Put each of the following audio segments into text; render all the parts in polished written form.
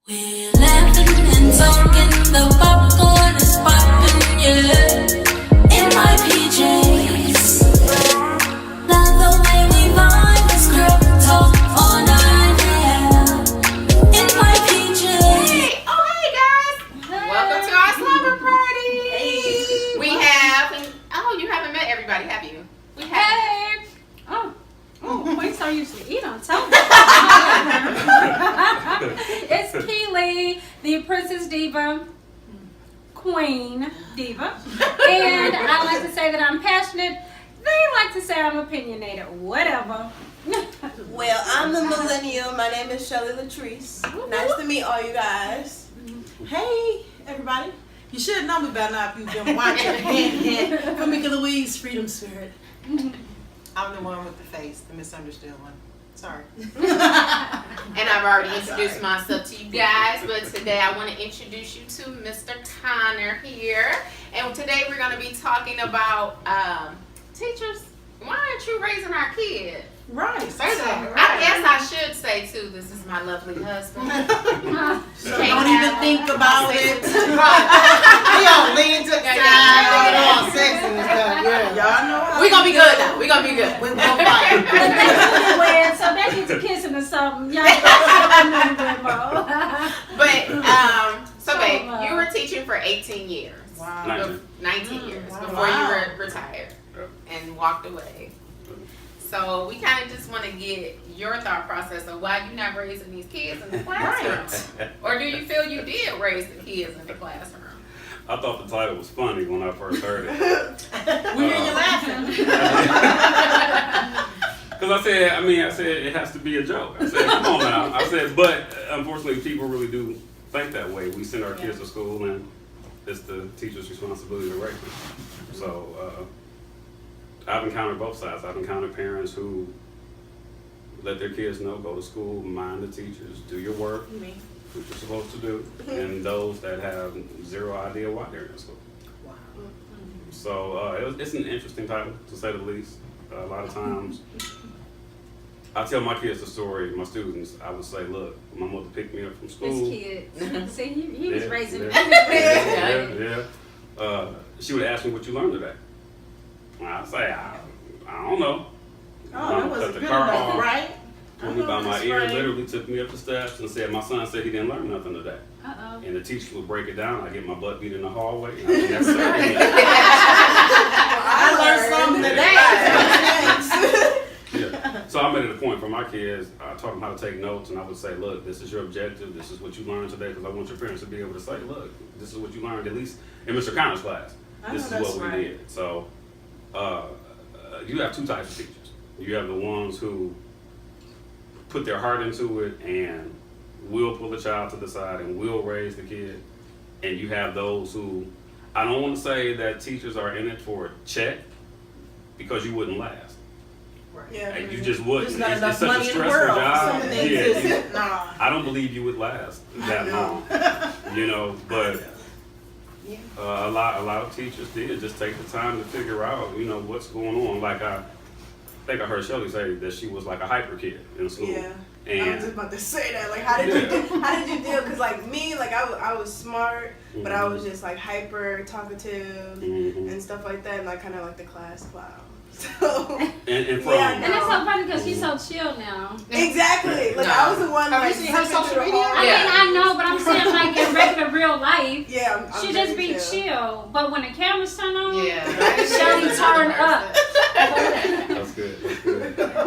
We're laughing and talking, the popcorn is popping, yeah. In my PJs, love the way we vibe, this girl talk all night, yeah. In my PJs. Hey guys! Welcome to our slumber party. We have, you haven't met everybody, have you? We have. Hey! Oh, wait, so I usually eat on top. It's Keely, the Princess Diva, Queen Diva. And I like to say that I'm passionate. They like to say I'm opinionated. Whatever. Well, I'm the millennial. My name is Shelly Latrice. Nice to meet all you guys. Hey, everybody. You should know me by now if you've been watching. From Mickey Louise, Freedom Spirit. I'm the one with the face, the misunderstood one. Sorry. And I've already introduced myself to you guys, but today I want to introduce you to Mr. Connor here. And today we're going to be talking about teachers. Why aren't you raising our kids? Right. Say that. I guess I should say too, this is my lovely husband. Don't even think about it. We all lean to the side, all sexy and stuff. Yeah. Y'all know how We're going to be good though. We're going to be good. we gonna fight. But they wear, so they get to kissing or something. Y'all know. So babe, you were teaching for 18 years. Wow. 19 years Wow. before you were retired and walked away. So we kind of just want to get your thought process of why you're not raising these kids in the classroom. Or do you feel you did raise the kids in the classroom? I thought the title was funny when I first heard it. We hear you laughing. Because I said it has to be a joke. I said, come on now. I said, but unfortunately people really do think that way. We send our kids to school and it's the teacher's responsibility to raise them. So I've encountered both sides. I've encountered parents who let their kids know, go to school, mind the teachers, do your work, what you're supposed to do, and those that have zero idea why they're in school. Wow. So it's an interesting title, to say the least. A lot of times, I tell my kids the story, my students, I would say, look, my mother picked me up from school. His kids. See, he was raising Yeah. She would ask me what you learned today. I'd say, I don't know. Oh, that wasn't Cut the good car enough, off, right? pulled me by my That's ear, right. literally took me up the steps and said, my son said he didn't learn nothing today. Uh-oh. And the teacher would break it down. I get my butt beat in the hallway. And I would never say anything. I learned something today. Yeah. So I made it a point for my kids. I taught them how to take notes, and I would say, look, this is your objective. This is what you learned today, because I want your parents to be able to say, look, this is what you learned, at least in Mr. Connor's class. This is what we did. So you have two types of teachers. You have the ones who put their heart into it and will pull the child to the side and will raise the kid. And you have those who, I don't want to say that teachers are in it for a check, because you wouldn't last. Yeah. Like, you just wouldn't. There's not It's enough such a money in the stressful world. job. Some of the Yeah, things you- is nah. I don't believe you would last that long. But a lot of teachers did just take the time to figure out, what's going on. Like I think I heard Shelly say that she was like a hyper kid in school. Yeah. I was just And about to say that. Like, how did you deal? Because like me, like I was smart, but I was just like hyper talkative Mhm. and stuff like that, and like kind of like the class clown. So and from Yeah, And it's so funny because she's so chill now. exactly, like I was the one Have you like seen her zipping social through the media? hall. I Yeah. mean, I know, but I'm saying like in regular real life, Yeah, I'm she very just be chill. But when the cameras turn on, Yeah. Shelly turn up. that's good. That's good. How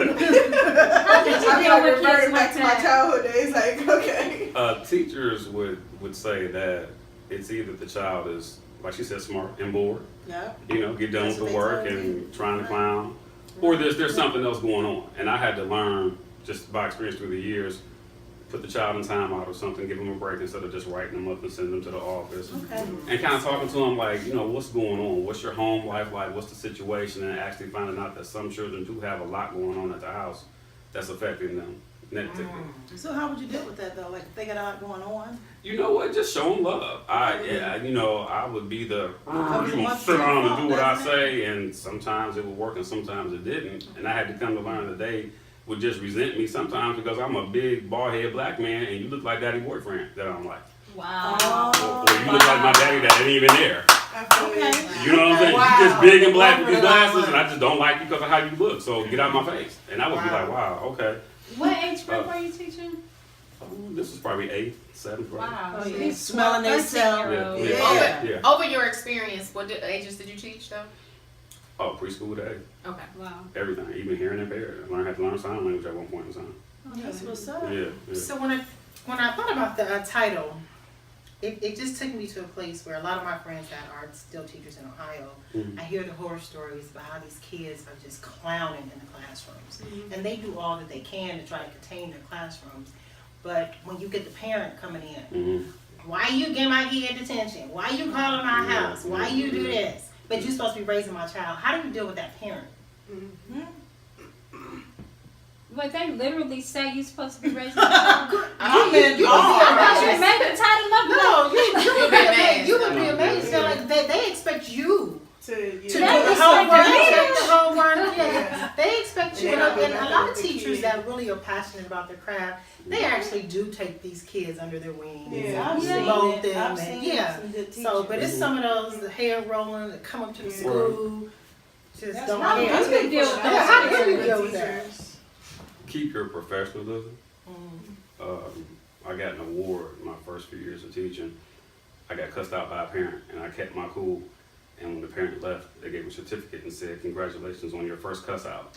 did you I'm deal like with kids reverting like back to my that? childhood days. Like, okay. Teachers would say that it's either the child is, like she said, smart and bored. Yeah. Get done That's with the what work they tell and trying to clown, or there's something else going on. And I had to learn, just by experience through the years, put the child in timeout or something, give them a break instead of just writing them up and sending them to the office. Okay. And kind of talking to them like, what's going on? What's your home life like? What's the situation? And actually finding out that some children do have a lot going on at the house that's affecting them negatively. So how would you deal with that though? Like if they got a lot going on? You know what? Just show them love. I would be the Okay. you gonna sit down and do what I say, and sometimes it would work and sometimes it didn't. And I had to come to learn that they would just resent me sometimes because I'm a big bald head black man and you look like daddy boyfriend that I'm like. Wow. Or you look like my daddy that ain't even there. Okay. You know what I'm saying? Wow. You just big and black with these Over the line. glasses and I just don't like you because of how you look. So get out of my face. And I would be Wow. like, wow, okay. What age group were you teaching? This is probably 8th, 7th grade. Wow. Oh, So yeah. these Smelling 12, themselves. 13-year-olds. Yeah. Yeah. Over your experience, what ages did you teach though? Oh, preschool day. Okay. Wow. Everything. Even hearing impaired. I had to learn sign language at one point in time. That's what's up. Yeah. Yeah. So when I thought about the title, it just took me to a place where a lot of my friends that are still teachers in Ohio, Mhm. I hear the horror stories about how these kids are just clowning in the classrooms. And they do all that they can to try to contain their classrooms. But when you get the parent coming in, Mhm. why you get my kid detention? Why you calling my house? Why you do this? But you're supposed to be raising my child. How do you deal with that parent? But they literally say you're supposed to be raising a child. You been would all be But you amazed. made the title up. No, you would be amazed. amazed. You would be No, amazed. yeah, They're like they expect you To to you. do They the expect homework. you. Take the homework. Yeah. They expect you. Yeah. And a lot of The teachers kid. that really are passionate about their craft, they actually do take these kids under their wings. Yeah, and I've seen mold it. them. I've and- seen yeah. some good So, but it's teachers. some of those the hair rolling that come up to the Yeah. school, just That's don't not care. How do you deal with Yeah, how do you those deal with that? Keep your professionalism. Mm. I got an award my first few years of teaching. I got cussed out by a parent and I kept my cool. And when the parent left, they gave me a certificate and said, congratulations on your first cuss out.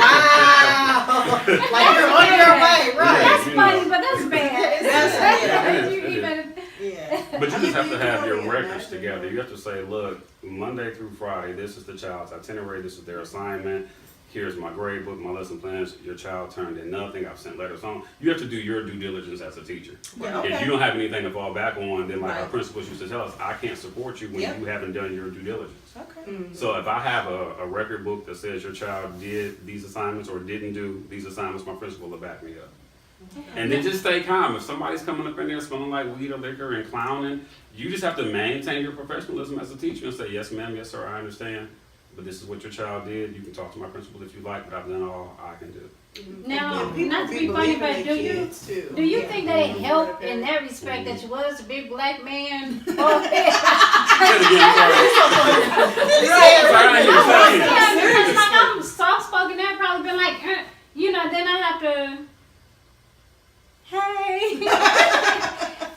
Wow! Like you're on your way, right? That's you funny, know. but that's bad. That's it You is. even- Yeah. But you just have to have your Yeah. records together. You have to say, look, Monday through Friday, this is the child's itinerary, this is their assignment. Here's my grade book, my lesson plans. Your child turned in nothing. I've sent letters home. You have to do your due diligence as a teacher. Yeah, If okay. you don't have anything to fall back on, then like our Right. principals used to tell us, I can't support you when Yep. you haven't done your due diligence. Okay. So if I have a record book that says your child did these assignments or didn't do these assignments, my principal will back me up. And then just stay calm. If somebody's coming up in there smelling like weed or liquor and clowning, you just have to maintain your professionalism as a teacher and say, yes ma'am, yes sir, I understand. But this is what your child did. You can talk to my principal if you like, but I've done all I can do. Now, Yeah, people not to be funny, believing but in do you kids, too. do you Yeah. think that it helped in that respect that you was a big black man? Or Say it again, I'm sorry. Sorry, I didn't hear you. Say it again. yeah, because like I'm soft spoken, I'd probably been like, you know, then I'd have to, hey.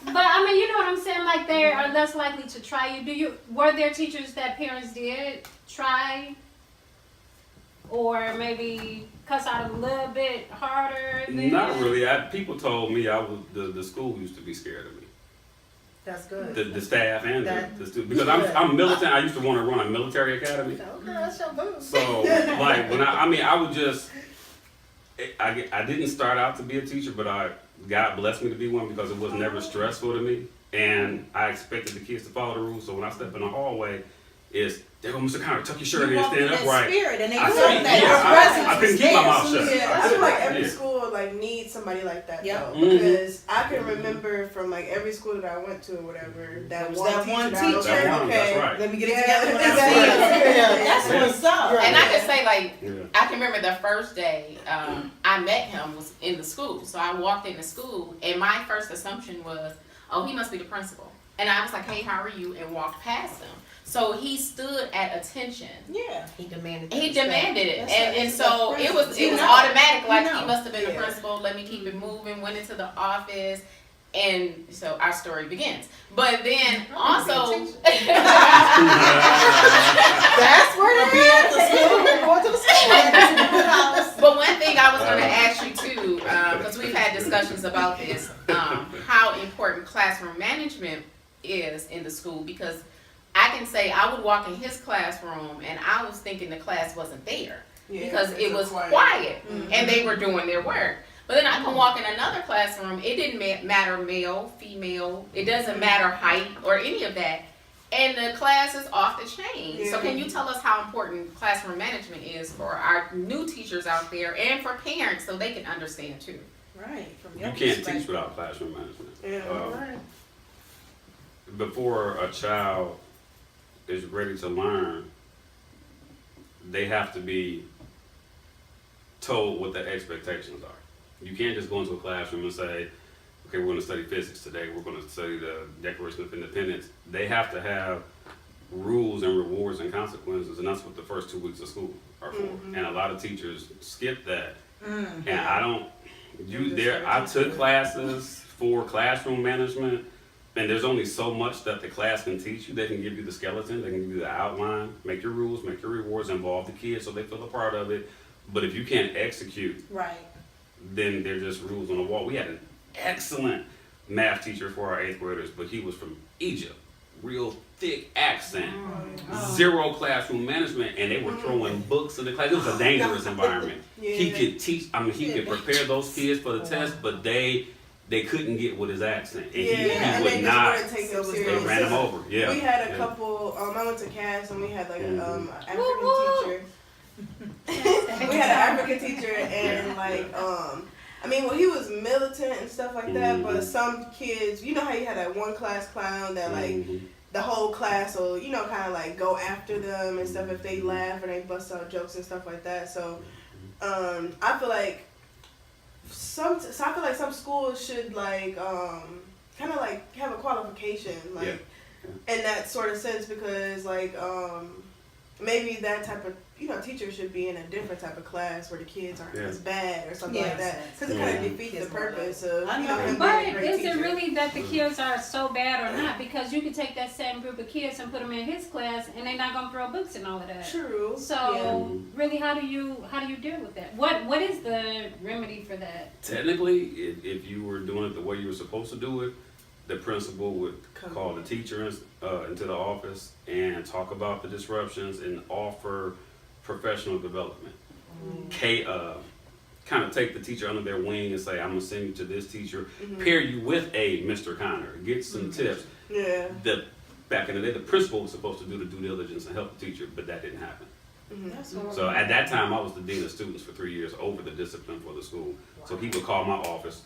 But I mean, you know what I'm saying? Like they are less likely to try you. Were there teachers that parents did try, or maybe cuss out a little bit harder? Than Not really. People told me the school used to be scared of me. That's good. The staff and That- the students. Because I'm militant. I used to want to run a military academy. Okay, that's your boo. So, like, when I would just, I didn't start out to be a teacher, but God blessed me to be one because it was never stressful to me. And I expected the kids to follow the rules. So when I step in the hallway, there go Mr. Connor, tuck your shirt in, stand upright. Spirit, and they I feel see- that yeah, your I presence couldn't is keep my there. mouth shut. Yeah. I feel like every Yeah. school like needs somebody like that Yep. though, Mhm. because I can remember from like every school that I went to or whatever that Was one that teacher. one that I was teacher? like, That's okay, right. Let me get Yeah, it together when I exactly. see it. Yeah. That's Yeah. what's up. And I can say, like, Yeah. I can remember the first day I met him was in the school. So I walked into school, and my first assumption was, oh, he must be the principal. And I was like, hey, how are you? And walked past him. So he stood at attention. Yeah. He demanded. He respect. demanded it, That's and a so it was You know. automatic. Like You know. he must have been the Yeah. principal. Let me keep it moving. Went into the office, and so our story begins. But then also, That's where Be at the school, going to the school. but one thing I was going to ask you too, because we've had discussions about this, how important classroom management is in the school. Because I can say I would walk in his classroom, and I was thinking the class wasn't there. Yeah, Because it's it so was quiet Mm-hmm. and they were doing their work. But then I can walk in another classroom, it didn't matter male, female, it doesn't matter height or any of that. And the class is off the chain. So Yeah. can you tell us how important classroom management is for our new teachers out there and for parents so they can understand too? Right. From You your can't perspective. teach without classroom management. Yeah. Before a child is ready to learn, they have to be told what the expectations are. You can't just go into a classroom and say, okay, we're going to study physics today, we're going to study the Declaration of Independence. They have to have rules and rewards and consequences, and that's what the first 2 weeks of school are for. And a lot of teachers skip that. And I don't, I took classes for classroom management, and there's only so much that the class can teach you. They can give you the skeleton, they can give you the outline, make your rules, make your rewards, involve the kids so they feel a part of it. But if you can't execute, Right. then they're just rules on the wall. We had an excellent math teacher for our 8th graders, but he was from Egypt. Real thick accent, zero classroom management, and they were throwing books in the class. It was a dangerous environment. He could teach, he could prepare those kids for the test, but they couldn't get with his accent. And he and would they not, just wouldn't take them they serious. ran him over. Yeah. We had a Yeah. couple, I went to CAS and we had like an Woo-woo. African teacher. We had an African teacher and like, I mean, well, he was militant and stuff like that, but some kids, you know how you had that one class clown that like, the whole class will, you know, kind of like go after them and stuff if they laugh or they bust out jokes and stuff like that. So, I feel like some schools should like, kind of like have a qualification, like, in that sort of sense, because like, maybe that type of, you know, teacher should be in a different type of class where the kids aren't as bad or something like that, because it kind of defeats the purpose of, you know, him But being a great is it teacher. really that the kids are so bad or not? Because you could take that same group of kids and put them in his class, and they're not gonna throw books and all of that. True. So really, how do you deal with that? What is the remedy for that? Technically, if you were doing it the way you were supposed to do it, the principal would call the teacher into the office and talk about the disruptions and offer professional development. Kind of take the teacher under their wing and say, I'm going to send you to this teacher, pair you with a Mr. Connor, get some tips. Yeah. Back in the day, the principal was supposed to do the due diligence and help the teacher, but that didn't happen. So at that time, I was the dean of students for 3 years over the discipline for the school. So he would call my office,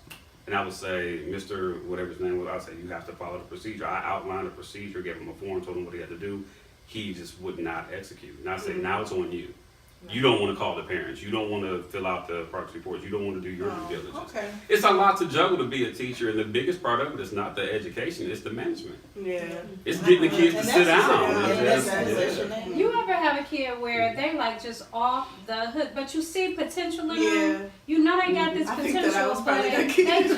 and I would say, Mr. whatever his name was, I'd say, you have to follow the procedure. I outlined the procedure, gave him a form, told him what he had to do. He just would not execute. And I said, now it's on you. You don't want to call the parents. You don't want to fill out the progress reports. You don't want to do your due diligence. Okay. It's a lot to juggle to be a teacher, and the biggest part of it is not the education, it's the management. Yeah. It's getting the kids to sit down. You ever have a kid where they like just off the hook, but you see potential in them? You know they got this I think potential, that I was but probably they that kid. just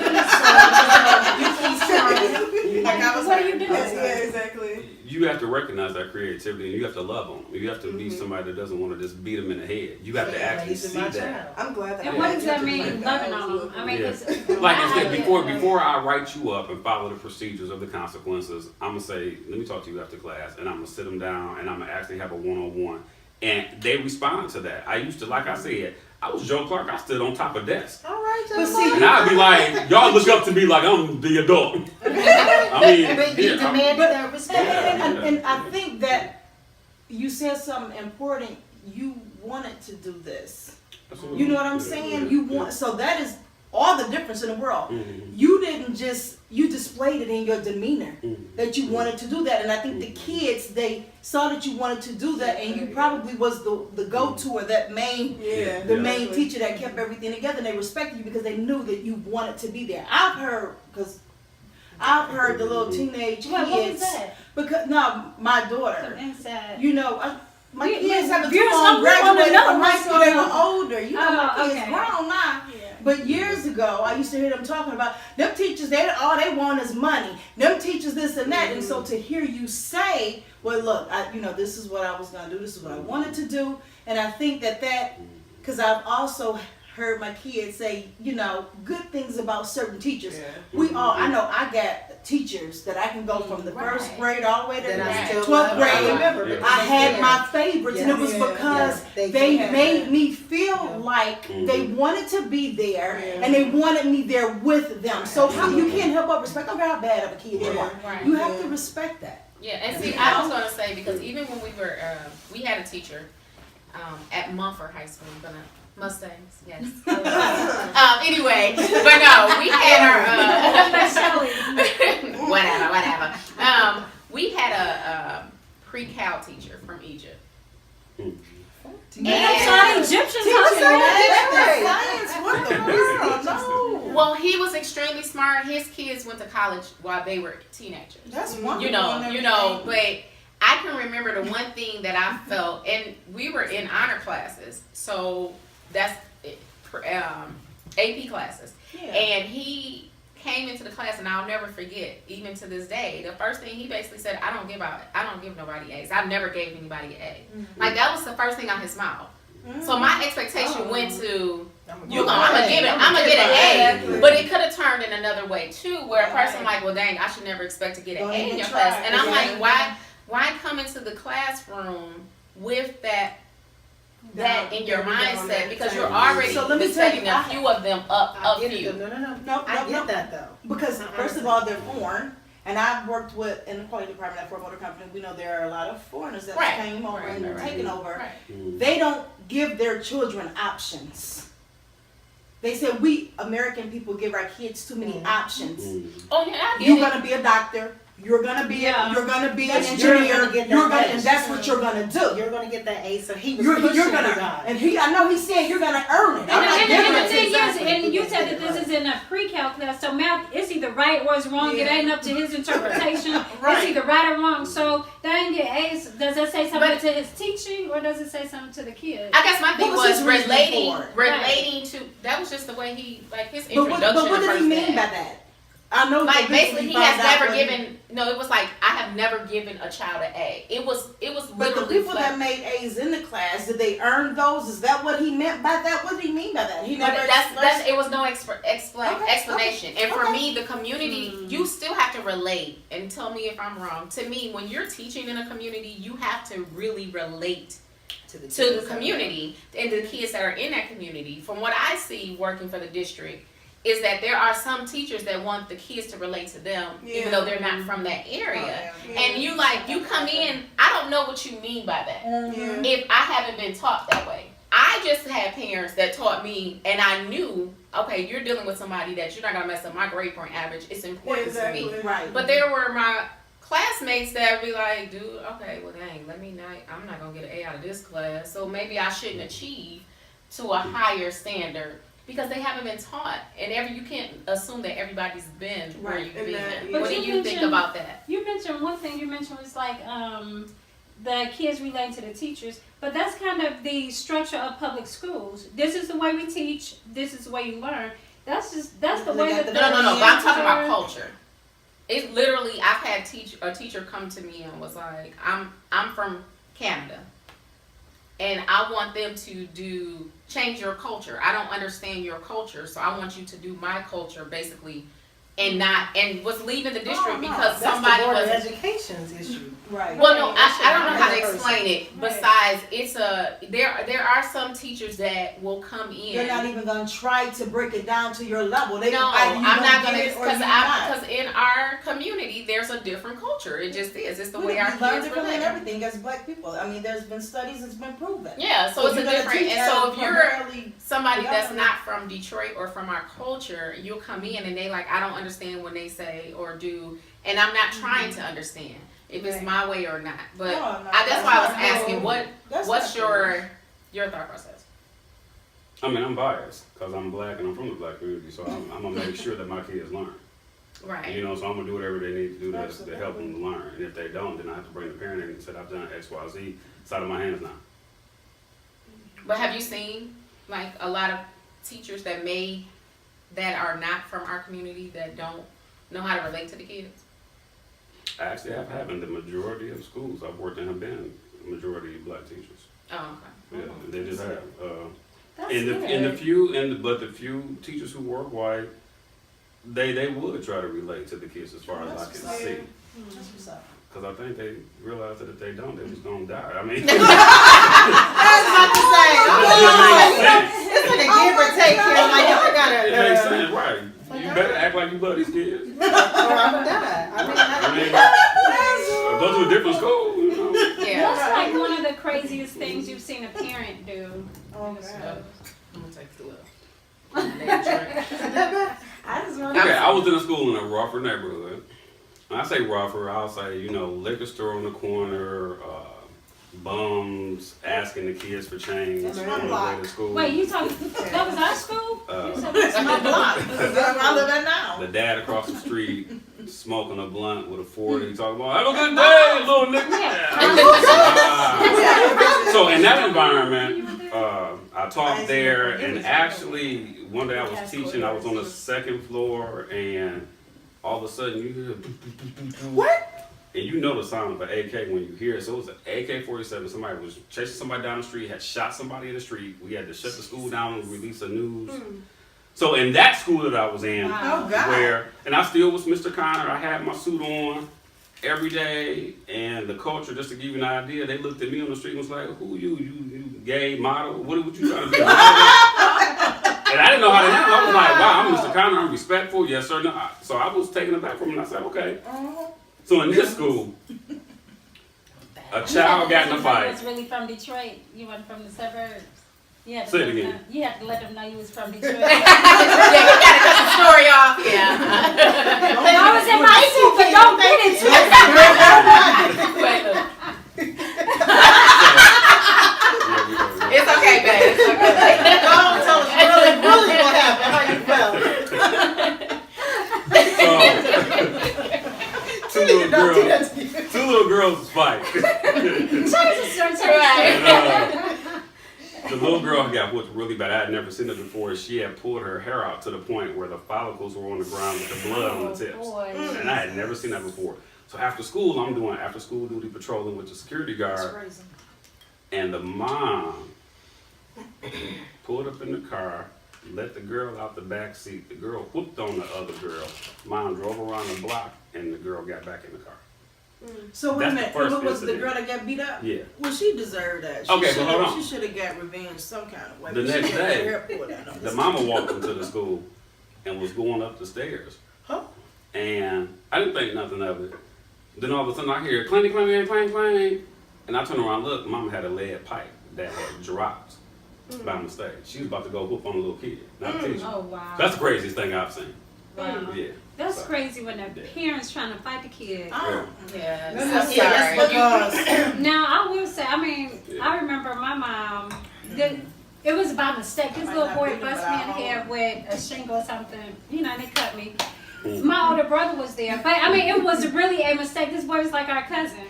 what are you doing? Yeah, exactly. You have to recognize that creativity, and you have to love them. You have to be somebody that doesn't want to just beat them in the head. You have to actually see that. I'm glad that. And what does that mean, loving on them? I mean, 'cause Like I said, idea- before I write you up and follow the procedures of the consequences, I'm gonna say, let me talk to you after class, and I'm gonna sit them down, and I'm gonna actually have a one-on-one, and they respond to that. I used to, like I said, I was Joe Clark. I stood on top of desks. All right, But see, And I'd be like, y'all look up to me like I'm the adult. I mean, But you yeah, I'm- demanded that respect. And I think that you said something important. You wanted to do this. absolutely. You know what I'm Yeah, saying? yeah, You yeah. want, so that is all the difference in the world. Mhm. You didn't just, you displayed it in your demeanor Mhm. that you wanted to do that. And I think the kids, they saw that you wanted to do that, and you probably was the go-to or that main, Yeah. the main teacher that kept everything together, and they respected you because they knew that you wanted to be there. I've heard the little teenage What was kids, that? because, no, my daughter, Inside. you know, my We- kids have viewers, all some people graduated know from high what's school, they going were on. older. You know, my Oh, kids okay. grown now. But years ago, I used to hear them talking about them teachers. All they want is money. Them teachers, this and that. And so to hear you say, "Well, look, this is what I was gonna do. This is what I wanted to do," and I think that because I've also heard my kids say, good things about certain teachers. I know I got teachers that I can go from the first grade all the way to That I the still 12th love. grade. I remember. Yeah. I had my favorites, and it was Yeah. because Yeah. they had made that. me feel like they wanted to be there, Yeah. and they wanted me there with them. So you can't help but respect. I don't care how bad of a kid you are. Right. You have to respect that. Yeah, and see, I was gonna say, because even when we were, we had a teacher at Mumford High School, Mustangs, yes. Anyway, but no, we had our, whatever. We had a pre-cal teacher from Egypt. That's why the Egyptians Teachers taught ain't me. science. What the world? No. Well, he was extremely smart. His kids went to college while they were teenagers. That's wonderful. You know, and but I can remember the one thing that I felt, and we were in honor classes, so that's AP classes, yeah. and he came into the class, and I'll never forget, even to this day, the first thing he basically said, I don't give nobody A's. I've never gave anybody an A. Like, that was the first thing out his mouth. So my expectation went to, I'm gonna get an A, but it could have turned in another way too, where a person like, well, dang, I should never expect to get an A in your class, and I'm like, why come into the classroom with that in your mindset, because you're already setting a few of them up a few. No, I get that though. Because first of all, they're foreign, and I've worked with in the quality department at Ford Motor Company. We know there are a lot of foreigners that came over and are taking over. They don't give their children options. They said we American people give our kids too many options. Oh yeah, I get You're it. gonna be a doctor. You're gonna be an That's- engineer. you're gonna get that You're gonna, edge. and that's what you're gonna do. You're gonna get that A, so he was You're pushing gonna, you guys. and I know he's saying you're gonna earn it. I'm not giving And the it. thing is, exactly. and you said that this is in a pre-cal class, so math is either right or it's wrong. It ain't up to his interpretation. It's either right or wrong. So they ain't get A's. Does that say something to his teaching, or does it say something to the kids? I guess my thing What was was his reasoning relating for it? to, that was just the way he, like, his But introduction. what the did he first mean day. by that? I know. Like, that basically, he found has out never what he- given. No, it was like, I have never given a child an A. It was But the literally people that made A's in the class, did they earn those? Is that what he meant by that? What did he mean by that? He But never. that's it was no Okay, explanation. And for okay. me, the community, you still have to relate. And tell me if I'm wrong. To me, when you're teaching in a community, you have to really relate to the community and the kids that are in that community. From what I see working for the district, is that there are some teachers that want the kids to relate to them, even though they're not from that area. And you come in, I don't know what you mean by that. If I haven't been taught that way. I just had parents that taught me, and I knew, okay, you're dealing with somebody that you're not gonna mess up my grade point average. It's important to me. Right. But there were my classmates that would be like, dude, okay, well dang, I'm not gonna get an A out of this class, so maybe I shouldn't achieve to a higher standard. Because they haven't been taught, and you can't assume that everybody's been where you've been. But What do you you think mentioned- about that? You mentioned one thing. You mentioned was like the kids relate to the teachers, but that's kind of the structure of public schools. This is the way we teach. This is the way you learn. That's the way that. No. But I'm talking about culture. It literally, I've had a teacher come to me and was like, I'm from Canada, and I want them to change your culture. I don't understand your culture, so I want you to do my culture, basically, and was leaving the district because That's somebody the Board was of Education's issue. Right. Well, no, I don't know how to Right. explain it. Besides, there are some teachers that will come in. They're not even gonna try to break it down to your level. They No, either you I'm not get gonna, it or you're because in our community there's a different culture. It just is. It's the way our we learn kids differently and relate. everything as Black people. I mean, there's been studies that's been proven. Yeah, so it's a you're gonna different. teach And so that if you're primarily- somebody Yeah. that's not from Detroit or from our culture, you'll come in and they like, I don't understand when they say or do, and I'm not trying to understand if it's my way or not. But No, that's why I was not asking, cool. That's what's not cool. your thought process? I mean, I'm biased because I'm Black and I'm from the Black community, so I'm gonna make sure that my kids learn. Right. You know, so I'm gonna do whatever they need to do to Absolutely. help them learn. And if they don't, then I have to bring the parent in and say, I've done X, Y, Z. It's out of my hands now. But have you seen like a lot of teachers that are not from our community that don't know how to relate to the kids? Actually, I've had in the majority of schools I've worked in have been majority Black teachers. Oh, okay. Yeah, they just have. That's But the few teachers who were white, they would try to relate to the kids as far as I can see. That's what's up. Because I think they realized that if they don't, they was gonna die. I mean, I was about to say, it makes sense. it's like a give or take here. Like, y'all gotta, It makes sense, right? You better act like you love these kids. or I'm gonna die. I mean, go to a different school. You know? Yeah. What's like one of the craziest things you've seen a parent do? Oh, God. I'm gonna take the love. I just want Okay, I was in a school in a rougher neighborhood. When I say rougher, I'll say, liquor store on the corner, bums asking the kids for change That's on my the way block. to school. Wait, you talking? That was our school? You said That's my block. That's where I live at now. The dad across the street smoking a blunt with a 40 talking about, have a good day, little nigga. So in that environment, I taught there, and actually one day I was teaching, I was on the second floor, and all of a sudden you hear What? and you know the sound of an AK when you hear it. So it was an AK-47. Somebody was chasing somebody down the street, had shot somebody in the street. We had to shut the school down and release the news. So in that school that I was in, Oh, God. and I still was Mr. Connor, I had my suit on every day, and the culture, just to give you an idea, they looked at me on the street and was like, who you gay model? What you trying to do? And I didn't know how to handle it. I was like, wow, I'm Mr. Connor, I'm respectful, yes sir. No. So I was taken aback from it, and I said, okay. So in this school, a child got in a You fight. was really from Detroit. You weren't from the suburbs. You had to Say it let them again. know- You had to let them know you was from Detroit. Yeah, you gotta cut the story off. Yeah. I was in my suit, but don't get it twisted. Wait, look. Yeah, It's okay, babe. It's okay. Don't tell us really what happened, how you felt. Two little girls was fighting. The little girl got whooped really bad. I had never seen it before. She had pulled her hair out to the point where the follicles were on the ground with the blood on the tips. And I had never seen that before. So after school, I'm doing after school duty patrolling with the security guard. And the mom pulled up in the car, let the girl out the back seat. The girl whooped on the other girl. Mom drove around the block, and the girl got back in the car. So wait a That's the minute, first what was the incident. girl that got beat up? Yeah. Well, she deserved that. She Okay, but shoulda- hold on. She should have got revenge some kind of way. The She next got her day, hair pulled out on The this. mama walked into the school and was going up the stairs. Huh? And I didn't think nothing of it. Then all of a sudden I hear clang, clang, clang, clang. And I turn around, look, mama had a lead pipe that had dropped by mistake. She was about to go whoop on a little kid, not a teacher. Oh, wow. That's the craziest thing I've seen. Wow. Yeah. That's So, crazy when the parents trying to fight the kid. Oh. Yeah. That's I'm sorry. because Now, I will say, I mean, Yeah. I remember my mom, it was by mistake. This Might little not boy be, but busted me in the I head with a shingle or something. You know, and they cut me. Mm. My older brother was there. But, I mean, it was really a mistake. This boy was like our cousin.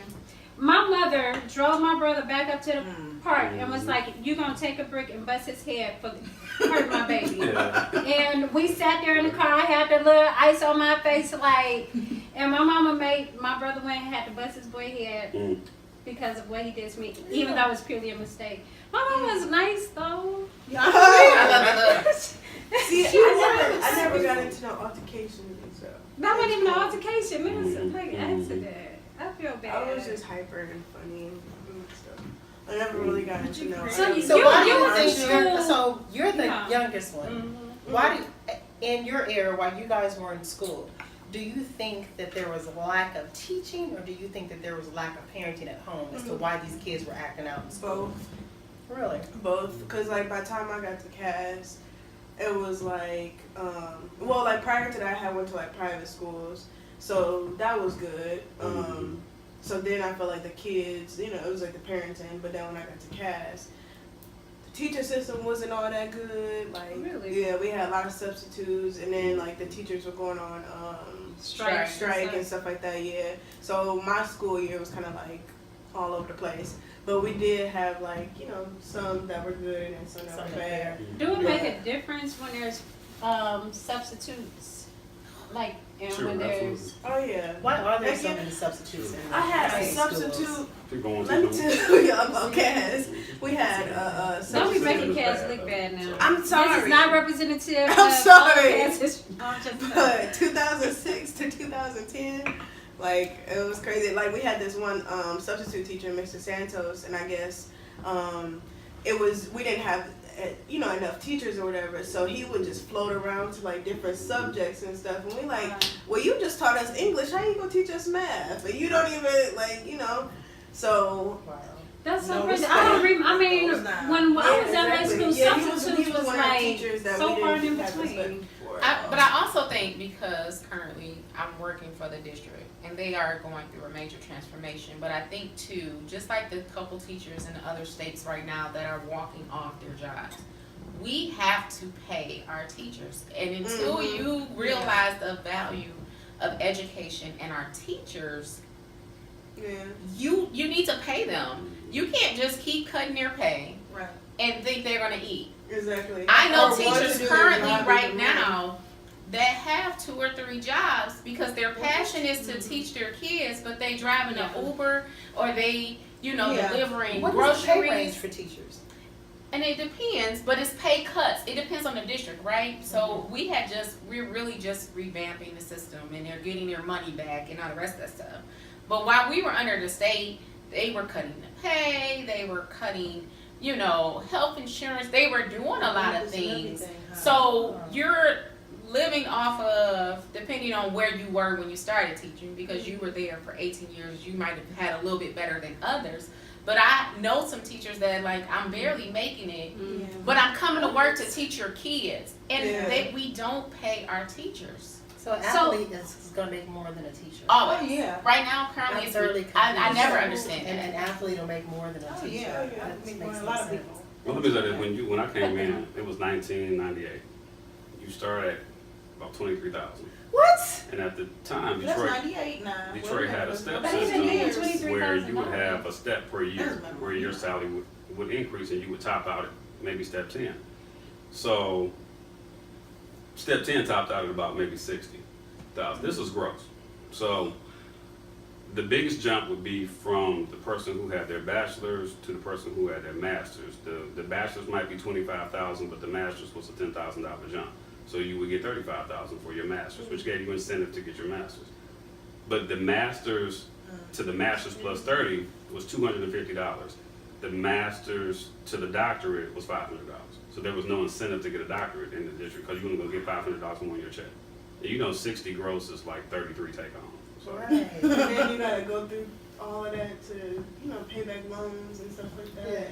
My mother drove my brother back up to the park and was like, you going to take a brick and bust his head for hurting my baby. Yeah. And we sat there in the car. I had the little ice on my face, like, and my mama made my brother went and had to bust his boy head Mm. because of what he did to me, even though it was purely a mistake. My mom was nice though. I love the See, She I was. never got into no altercations and stuff. That wasn't even an altercation. It was like an accident. I feel bad. I was just hyper and funny and stuff. I never really got into no. So you- So why do you you were think in you're, school. so you're the Yeah. youngest one. Mhm. Why do, in your era, while you guys were in school, do you think that there was a lack of teaching, or do you think that there was a lack of parenting at home as to why these kids were acting out in school? Really? Both, because like by the time I got to Cass, it was like, well, like prior to that, I went to like private schools, so that was good. So then I felt like the kids, you know, it was like the parenting, but then when I got to Cass, the teacher system wasn't all that good. Like, Really? yeah, we had a lot of substitutes, and then like the teachers were going on strike and stuff like that. Yeah, so my school year was kind of like all over the place. But we did have like, you know, some that were good and some that were bad. Do it make a difference when there's substitutes? Like, and Sure, when there's. Oh yeah. Why are there Like, so yeah. many substitutes in I had a high schools? substitute. People going Let me to tell you about Cass. We had a Don't be substitute. making Cass look bad now. I'm This is sorry. not representative. I'm of sorry. all Cass's- I'm just But 2006 to 2010, like it was crazy. Like we had this one substitute teacher, Mr. Santos, and I guess it was we didn't have you know enough teachers or whatever, so he would just float around to like different subjects and stuff. And we like, well, you just taught us English. How you gonna teach us math? But you don't even like you know. So That's so No, crazy. it's I don't not. remember. I mean, No, it's not. when I was in high exactly. school, Yeah, he substitutes was was one of the like teachers that so we far didn't in have respect between. for. But I also think because currently I'm working for the district and they are going through a major transformation, but I think too, just like the couple teachers in the other states right now that are walking off their jobs, we have to pay our teachers. And until you realize the value of education and our teachers, you need to pay them. You can't just keep cutting their pay and think they're going to eat. Exactly. I know Or want to teachers do their currently job right even now that have 2 or 3 jobs because their passion is to teach their kids, but they driving an Uber or they, delivering What is the pay range groceries. for teachers? And it depends, but it's pay cuts. It depends on the district, right? So we're really just revamping the system and they're getting their money back and all the rest of that stuff. But while we were under the state, they were cutting the pay, they were cutting, health insurance, they were doing a lot of things. So you're living off of, depending on where you were when you started teaching, because you were there for 18 years, you might have had a little bit better than others. But I know some teachers that I'm barely making it, but I'm coming to work to teach your kids. And we don't pay our teachers. So an athlete is going to make more than a teacher. Always. Oh, yeah. Right now, currently, I'm thoroughly I never confused. understand And that. an athlete will make more than a teacher. yeah. That Make makes a no lot of sense. people. Well, let me say this: when I came in, it was 1998. You started at about 23,000, What? and at the time, That's Detroit 98 now. Detroit had a step But even then, system where you would $23,000. have a step per year, That's where your salary would increase, and you would top out at maybe step 10. So step 10 topped out at about maybe 60,000. This was gross. So the biggest jump would be from the person who had their bachelor's to the person who had their master's. The bachelor's might be 25,000, but the master's was a $10,000 jump. So you would get 35,000 for your master's, which gave you incentive to get your master's. But the master's to the master's plus 30 was $250. The master's to the doctorate was $500. So there was no incentive to get a doctorate in the district because you wouldn't go get $500 more on your check. And 60 gross is like 33 take home. So Right. And then you gotta go through all of that to, pay back loans and stuff like that.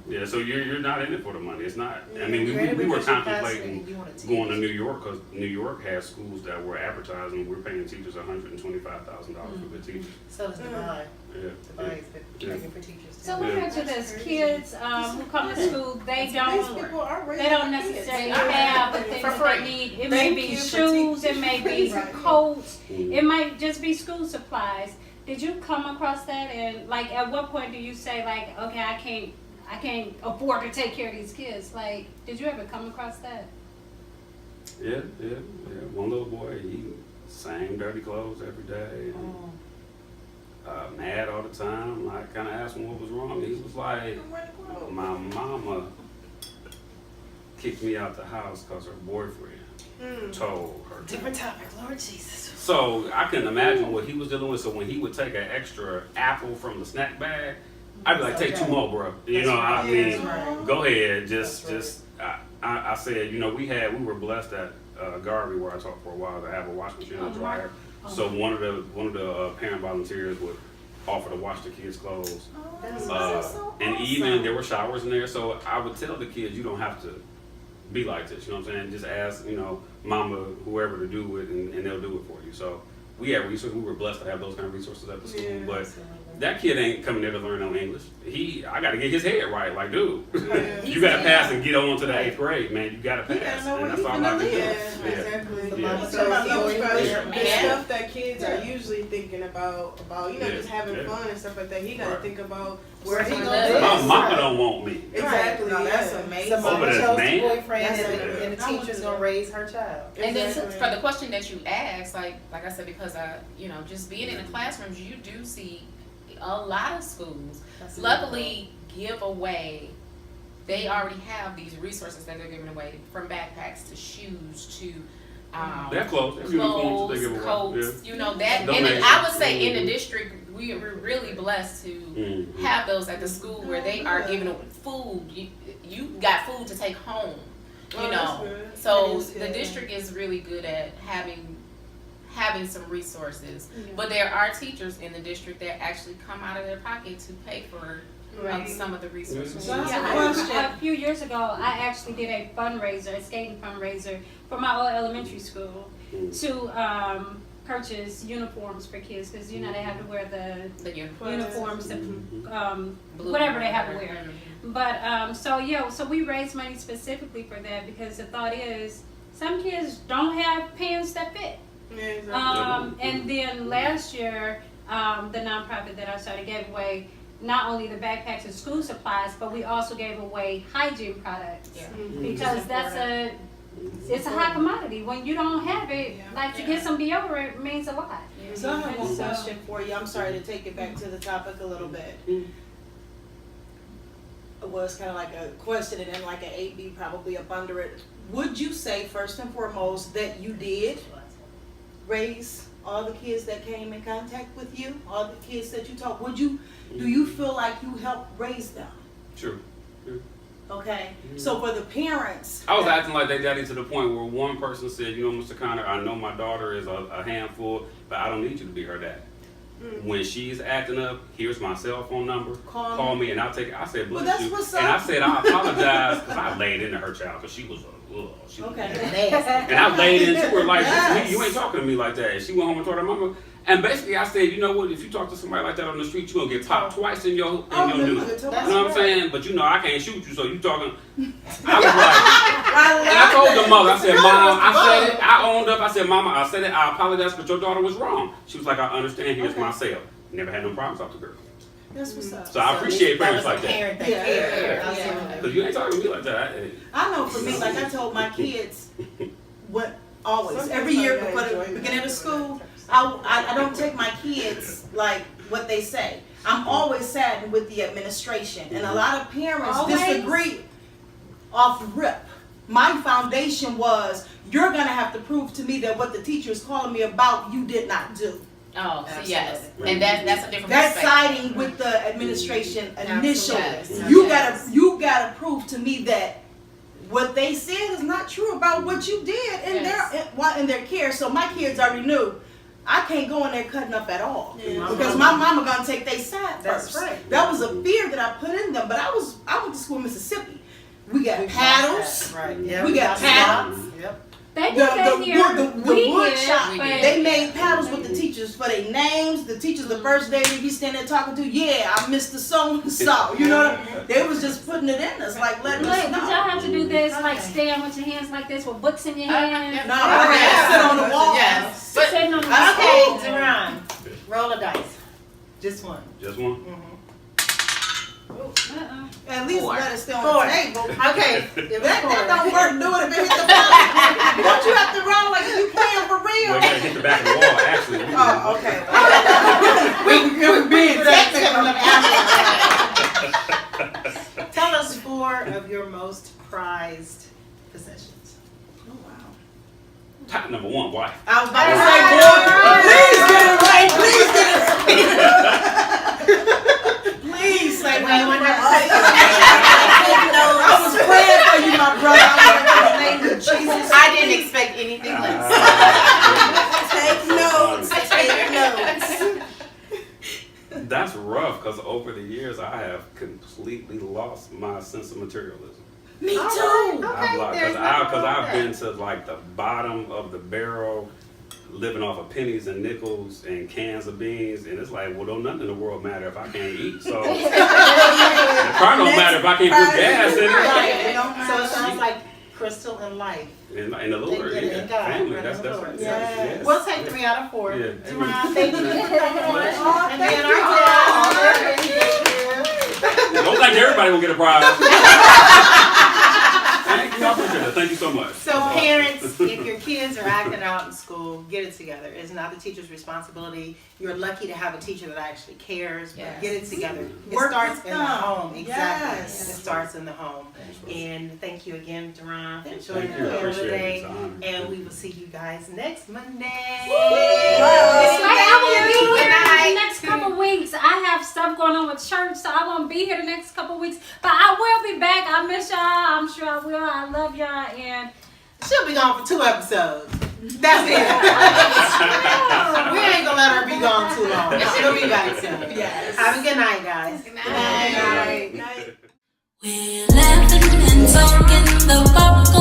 yeah, so you're not in it for the money. It's not. I mean, Granted, we were because you're contemplating fascinated, you wanna teach. going to New York because New York has schools that were advertising. We're paying teachers $125,000 for good teachers. So does Dubai. Yeah. Dubai is looking for teachers too. So let me answer this. Kids who come to school, they These don't people are raising they don't their kids. necessarily have the things For that free. they need. It Thank may be you for shoes, it may be coats, Mhm. it might just be school supplies. Did you come across that? And at what point do you say okay, I can't afford to take care of these kids? Did you ever come across that? Yeah. One little boy, he same dirty clothes every day. And, mad all the time. I kind of asked him what was wrong. He was like, my mama kicked me out the house because her boyfriend told her to. Different topic, Lord Jesus. So I couldn't imagine what he was dealing with. So when he would take an extra apple from the snack bag, I'd be like, take 2 more, bro. I mean, right. go ahead. That's I said, we were blessed at Garvey where I taught for a while to have a washing machine and a dryer. So one of the parent volunteers would offer to wash the kids' clothes. That's so And awesome. even there were showers in there, so I would tell the kids, you don't have to be like this, you know what I'm saying? Just ask, mama, whoever to do it, and they'll do it for you. So we had resources. We were blessed to have those kind of resources at the school. Yeah. But that kid ain't coming there to learn no English. I got to get his head right. Like, dude, Yeah. you got to pass and get on to the 8th grade, man. You got to He gotta pass, know and where that's he all finna I can do. live. Yeah, exactly. Yeah. So Yeah. the stuff that kids are usually thinking about just having Yeah. fun and stuff like that. He got to Right. think about Where where he he gonna gonna live. My mama don't want me. Exactly. No, that's yeah. amazing. So mama that's chose the man. boyfriend That's and it. the teacher's gonna raise her child. And then Exactly. for the question that you asked, like I said, because just being in the classrooms, you do see a lot of schools luckily give away. They already have these resources that they're giving away, from backpacks to shoes to They have clothes. They have uniforms that they give clothes, away. coats. Yeah. That. And Donations. I would say in Mhm. the district, we're really blessed to Mhm. have those at the school where they are giving away food. You got food to take home. Oh, that's good. So That is the good. district is really good at having some resources. But there are teachers in the district that actually come out of their pocket to pay for of some of the resources. So I have a Yeah, question. a few years ago, I actually did a fundraiser, a skating fundraiser for my old elementary school to purchase uniforms for kids because they have to wear the The uniforms, Blue. whatever they have to wear. But so we raised money specifically for that because the thought is some kids don't have pants that fit. Yeah, exactly. And then last year, the nonprofit that I started gave away not only the backpacks and school supplies, but we also gave away hygiene products. Yeah. Because it's a high commodity. When you don't have it, like to get some deodorant means a lot. So I have one And so- question for you. I'm sorry to take it back to the topic a little bit. Well, it's kind of like a question and then like an A-B probably up under it. Would you say first and foremost that you did raise all the kids that came in contact with you, all the kids that you taught? Do you feel like you helped raise them? Sure. Okay, so for the parents. I was acting like they daddy to the point where one person said, you know, Mr. Connor, I know my daughter is a handful, but I don't need you to be her dad. When she's acting up, here's my cell phone number. Call me and I'll take it. I said, bless that's you. what's And I up. said, I apologize because I laid into her child because she was she was Okay. nasty. And I laid into her like, Yes. you ain't talking to me like that. And she went home and told her mama. And basically I said, you know what, if you talk to somebody like that on the street, you're going to get popped twice in your news. You know what I'm saying? But you know, I can't shoot you, so you talking. I was like, and I told the mother, I said, Mom, I said it, I owned up, I said, Mama, I said it, I apologize, but your daughter was wrong. She was like, I understand, here's my sale. Never had no problems off the girl. That's what's up. So I appreciate parents like that. Parent that Yeah. cared. Yeah. Because you ain't talking to me like that. I know for me, like I told my kids, every year before the beginning of school, I don't take my kids like what they say. I'm always saddened with the administration, and a lot of parents Always? disagree off rip. My foundation was, you're gonna have to prove to me that what the teacher is calling me about, you did not do. Oh, so yes, and that's a different That's perspective. siding with the administration initially. Yes. You gotta prove to me that what they said is not true about what you did in their care. So my kids already knew I can't go in there cutting up at all because my mama gonna take their side That's first. right. That was a fear that I put in them. But I went to school in Mississippi. We got paddles. Right. We got paddles. Yep. They do that here. The wood shop. but They made paddles with the teachers for their names. The teachers the first day they be standing there talking to, I Mr. So and so. You know, they was just putting it in us, like letting Look, us did y'all know. have to do this, like stand with your hands like this with books in your hands? No, I had to sit on the wall. Yes. Sitting on the Okay, wall. Duran, roll a dice. Just one. Just one? At least let it stay on Four. the table. Okay. That don't work. Do it if it hit the floor. Don't you have to roll like you playing for Well, real? you gotta hit the back of the wall, actually. Oh, okay. We're being technical. Tell us 4 of your most prized possessions. Oh, wow. Top number 1, wife. I was about to say, boy, please get it right. Please say Wait, right. one more. I was praying for you, my brother. I was in the name of Jesus. I didn't expect anything less. Take notes. That's rough because over the years I have completely lost my sense of materialism. Me too. Because I've been to like the bottom of the barrel, living off of pennies and nickels and cans of beans, and it's like, well, don't nothing in the world matter if I can't eat. So it probably don't matter if I can't put gas in it. Right. So it sounds like Crystal and life. And the Lord, And God, family. and That's the Lord. yes. We'll take 3 out of 4. Yeah. Duran, thank you for coming on. And thank then you. our dad. Thank you. Don't think everybody will get a prize. Thank you. I appreciate it. Thank you so much. So parents, if your kids are acting out in school, get it together. It's not the teacher's responsibility. You're lucky to have a teacher that actually cares, but Yes. get it together. It Work starts with in the them. home. Exactly. Yes. It starts in the home. And thank you again, Duran, for Thank joining Thank you. I us appreciate it. today. It's an honor. And we will see you guys next Monday. Like, I won't be Good here night. the next couple weeks. I have stuff going on with church, so I won't be here the next couple weeks. But I will be back. I miss y'all. I'm sure I will. I love y'all. And She'll be gone for 2 episodes. That's it. We ain't gonna let her be gone too long. She'll be back soon. Yes. Have a good night, guys. Good night. We're laughing and talking, the popcorn